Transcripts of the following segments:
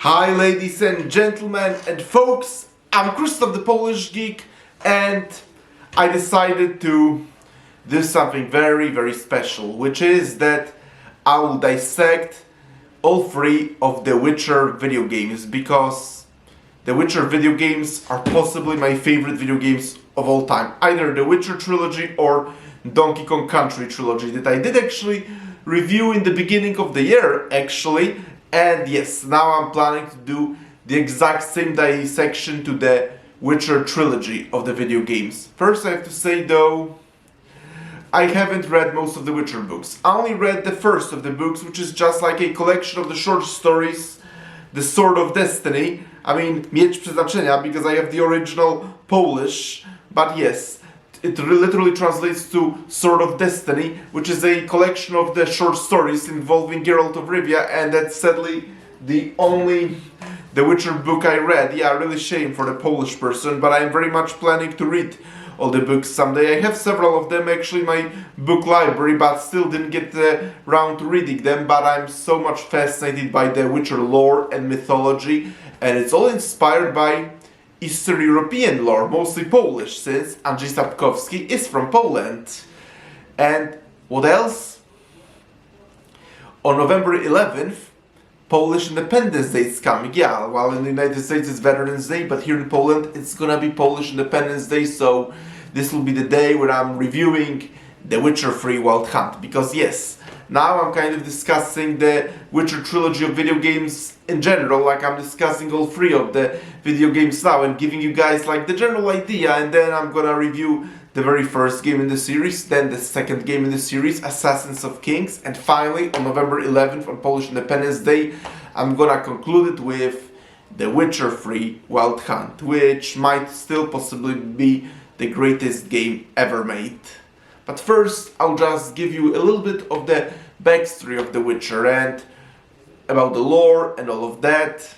Hi ladies and gentlemen and folks, I'm Krzysztof the Polish Geek and I decided to do something very special, which is that I will dissect all three of the Witcher video games, because the Witcher video games are possibly my favorite video games of all time. Either the Witcher Trilogy or Donkey Kong Country Trilogy that I did actually review in the beginning of the year actually. And yes, now I'm planning to do the exact same dissection to the Witcher trilogy of the video games. First I have to say though, I haven't read most of the Witcher books. I only read the first of the books, which is just like a collection of the short stories, The Sword of Destiny. I mean, Miecz Przeznaczenia, because I have the original Polish, but yes, it literally translates to Sword of Destiny, which is a collection of the short stories involving Geralt of Rivia, and that's sadly the only The Witcher book I read. Yeah, really shame for the Polish person, but I'm very much planning to read all the books someday. I have several of them actually in my book library, but still didn't get around to reading them. But I'm so much fascinated by the Witcher lore and mythology, and it's all inspired by Eastern European lore, mostly Polish, since Andrzej Sapkowski is from Poland. And what else? On November 11th, Polish Independence Day is coming. Yeah, while in the United States it's Veterans Day, but here in Poland it's gonna be Polish Independence Day, so this will be the day where I'm reviewing The Witcher 3 Wild Hunt. Because yes, now I'm kind of discussing the Witcher trilogy of video games in general, like I'm discussing all three of the video games now and giving you guys like the general idea, and then I'm gonna review the very first game in the series, then the second game in the series, Assassins of Kings, and finally on November 11th on Polish Independence Day, I'm gonna conclude it with The Witcher 3 Wild Hunt, which might still possibly be the greatest game ever made. But first, I'll just give you a little bit of the backstory of The Witcher and about the lore and all of that.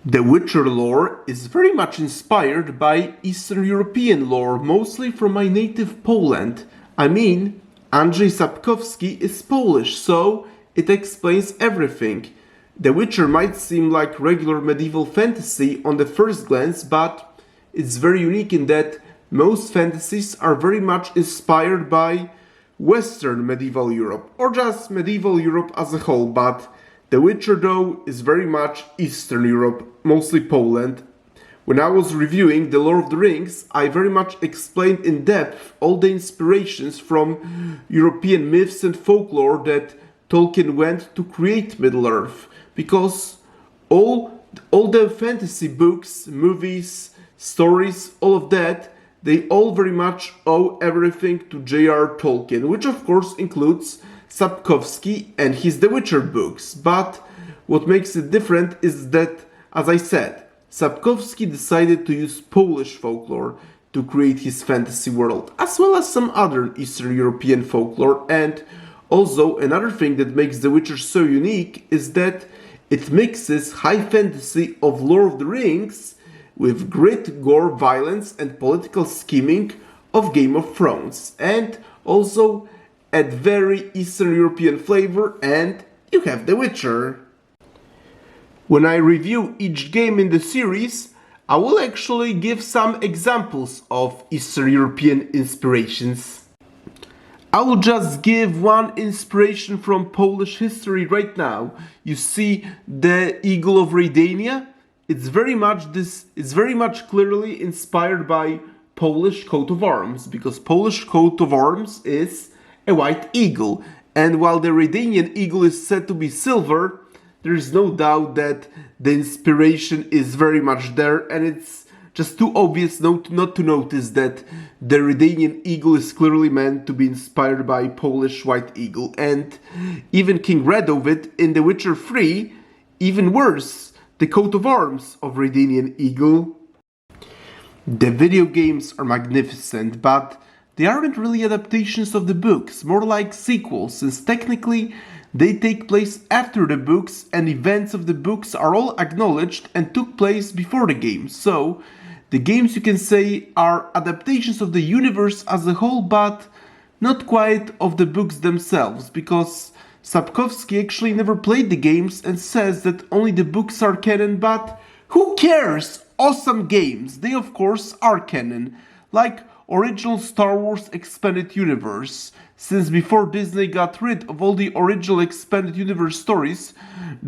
The Witcher lore is very much inspired by Eastern European lore, mostly from my native Poland. I mean, Andrzej Sapkowski is Polish, so it explains everything. The Witcher might seem like regular medieval fantasy on the first glance, but it's very unique in that most fantasies are very much inspired by Western medieval Europe, or just medieval Europe as a whole, but The Witcher though is very much Eastern Europe, mostly Poland. When I was reviewing The Lord of the Rings, I very much explained in depth all the inspirations from European myths and folklore that Tolkien went to create Middle-earth, because all the fantasy books, movies, stories, all of that, they all very much owe everything to J.R. Tolkien, which of course includes Sapkowski and his The Witcher books. But what makes it different is that, as I said, Sapkowski decided to use Polish folklore to create his fantasy world, as well as some other Eastern European folklore. And also another thing that makes The Witcher so unique is that it mixes high fantasy of Lord of the Rings with grit, gore, violence and political scheming of Game of Thrones, and also add very Eastern European flavor, and you have The Witcher. When I review each game in the series, I will actually give some examples of Eastern European inspirations. I will just give one inspiration from Polish history right now. You see the Eagle of Redania? It's very much clearly inspired by Polish coat of arms, because Polish coat of arms is a white eagle, and while the Redanian eagle is said to be silver, there is no doubt that the inspiration is very much there, and it's just too obvious not to notice that the Redanian eagle is clearly meant to be inspired by Polish white eagle. And even King Radovid in The Witcher 3, even worse, the coat of arms of Redanian eagle. The video games are magnificent, but they aren't really adaptations of the books, more like sequels, since technically they take place after the books and events of the books are all acknowledged and took place before the games. So the games, you can say, are adaptations of the universe as a whole, but not quite of the books themselves, because Sapkowski actually never played the games and says that only the books are canon, but who cares? Awesome games. They of course are canon. Like original Star Wars Expanded Universe. Since before Disney got rid of all the original Expanded Universe stories,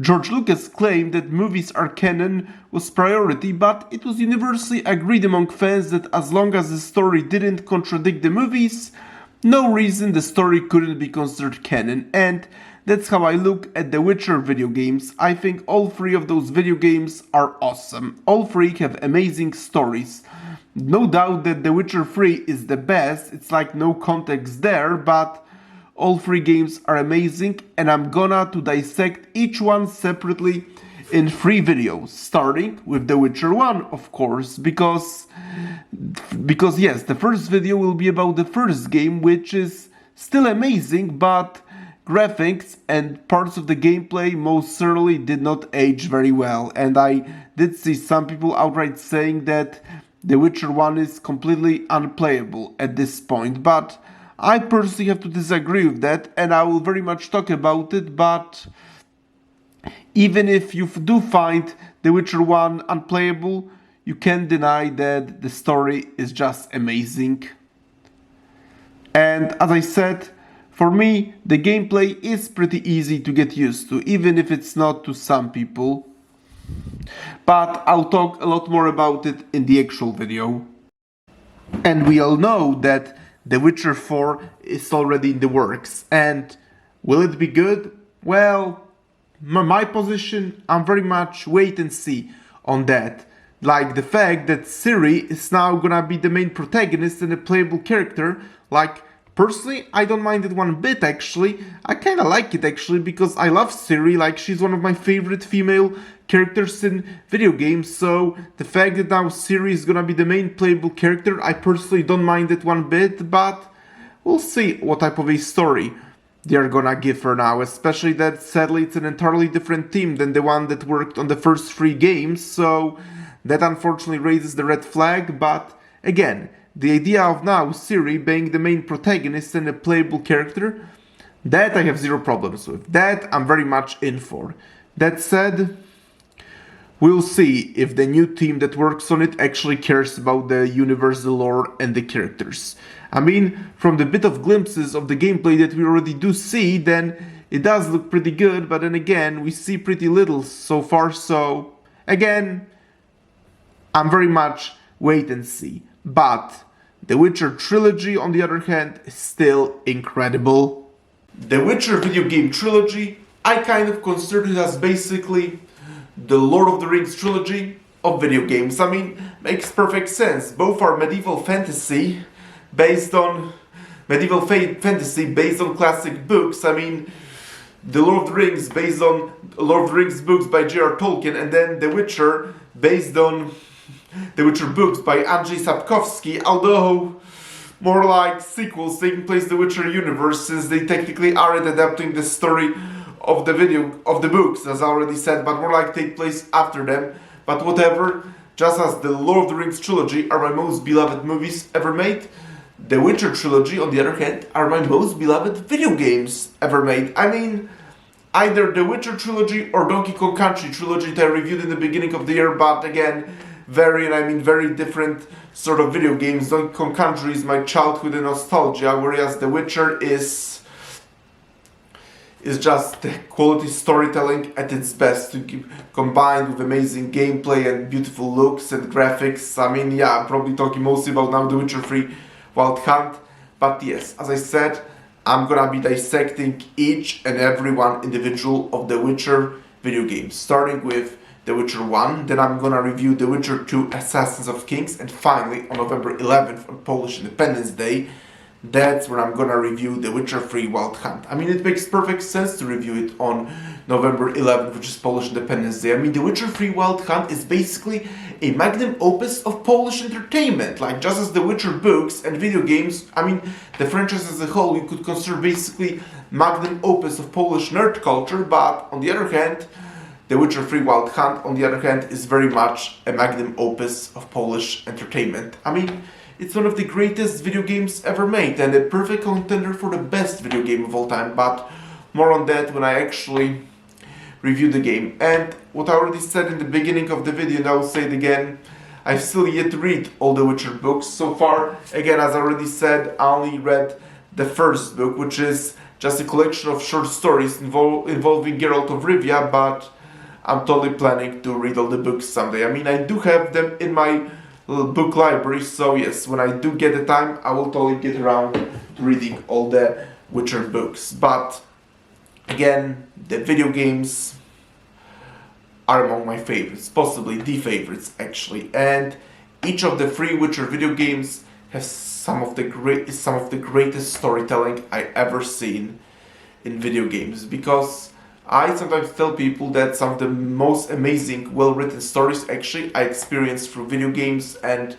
George Lucas claimed that movies are canon was priority, but it was universally agreed among fans that as long as the story didn't contradict the movies, no reason the story couldn't be considered canon, and that's how I look at the Witcher video games. I think all three of those video games are awesome. All three have amazing stories. No doubt that The Witcher 3 is the best, it's like no context there, but all three games are amazing and I'm gonna to dissect each one separately in 3 videos, starting with The Witcher 1, of course, because yes, the first video will be about the first game, which is still amazing, but graphics and parts of the gameplay most certainly did not age very well, and I did see some people outright saying that The Witcher 1 is completely unplayable at this point, but I personally have to disagree with that, and I will very much talk about it, but even if you do find The Witcher 1 unplayable, you can't deny that the story is just amazing. And as I said, for me, the gameplay is pretty easy to get used to, even if it's not to some people. But I'll talk a lot more about it in the actual video. And we all know that The Witcher 4 is already in the works. And will it be good? Well, my position, I'm very much wait and see on that. Like the fact that Ciri is now gonna be the main protagonist and a playable character. Like, personally, I don't mind it one bit actually. I kinda like it actually because I love Ciri, like she's one of my favorite female characters in video games, so the fact that now Ciri is gonna be the main playable character, I personally don't mind it one bit, but we'll see what type of a story they're gonna give her now, especially that sadly it's an entirely different team than the one that worked on the first 3 games, so that unfortunately raises the red flag, but again, the idea of now Ciri being the main protagonist and a playable character, that I have zero problems with. That I'm very much in for. That said, we'll see if the new team that works on it actually cares about the universe, the lore, and the characters. I mean, from the bit of glimpses of the gameplay that we already do see, then it does look pretty good, but then again, we see pretty little so far, so again, I'm very much wait and see. But The Witcher Trilogy, on the other hand, is still incredible. The Witcher video game trilogy, I kind of consider it as basically the Lord of the Rings trilogy of video games. I mean, makes perfect sense. Both are medieval fantasy based on classic books. I mean, the Lord of the Rings based on Lord of the Rings books by J.R. Tolkien, and then The Witcher based on The Witcher books by Andrzej Sapkowski, although more like sequels taking place in the Witcher universe, since they technically aren't adapting the story of the books, as I already said, but more like take place after them. But whatever, just as the Lord of the Rings trilogy are my most beloved movies ever made, the Witcher trilogy, on the other hand, are my most beloved video games ever made. I mean, either the Witcher trilogy or Donkey Kong Country trilogy that I reviewed in the beginning of the year, but again, very different sort of video games. Donkey Kong Country is my childhood and nostalgia, whereas The Witcher is just quality storytelling at its best, combined with amazing gameplay and beautiful looks and graphics. I mean, yeah, I'm probably talking mostly about now The Witcher 3 Wild Hunt, but yes, as I said, I'm gonna be dissecting each and every one individual of The Witcher video games, starting with The Witcher 1, then I'm gonna review The Witcher 2 Assassins of Kings, and finally on November 11th on Polish Independence Day, that's when I'm gonna review The Witcher 3 Wild Hunt. I mean, it makes perfect sense to review it on November 11th, which is Polish Independence Day. I mean, The Witcher 3 Wild Hunt is basically a magnum opus of Polish entertainment. Like, just as The Witcher books and video games, I mean, the franchise as a whole, you could consider basically magnum opus of Polish nerd culture, but on the other hand, The Witcher 3 Wild Hunt, on the other hand, is very much a magnum opus of Polish entertainment. I mean, it's one of the greatest video games ever made and a perfect contender for the best video game of all time, but more on that when I actually review the game. And what I already said in the beginning of the video, and I will say it again, I've still yet to read all the Witcher books so far. Again, as I already said, I only read the first book, which is just a collection of short stories involving Geralt of Rivia, but I'm totally planning to read all the books someday. I mean, I do have them in my book library, so yes, when I do get the time, I will totally get around to reading all the Witcher books. But again, the video games are among my favorites, possibly the favorites actually, and each of the 3 Witcher video games has some of the greatest storytelling I ever seen in video games, because I sometimes tell people that some of the most amazing, well-written stories actually I experienced through video games, and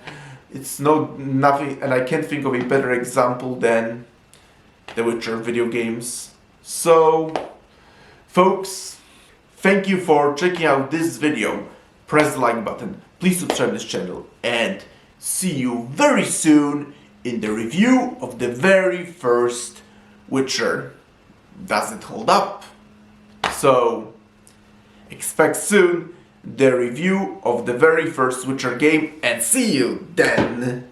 it's nothing, and I can't think of a better example than the Witcher video games. So, folks, thank you for checking out this video. Press the like button, please subscribe to this channel, and see you very soon in the review of the very first Witcher. Does it hold up? So, expect soon the review of the very first Witcher game, and see you then!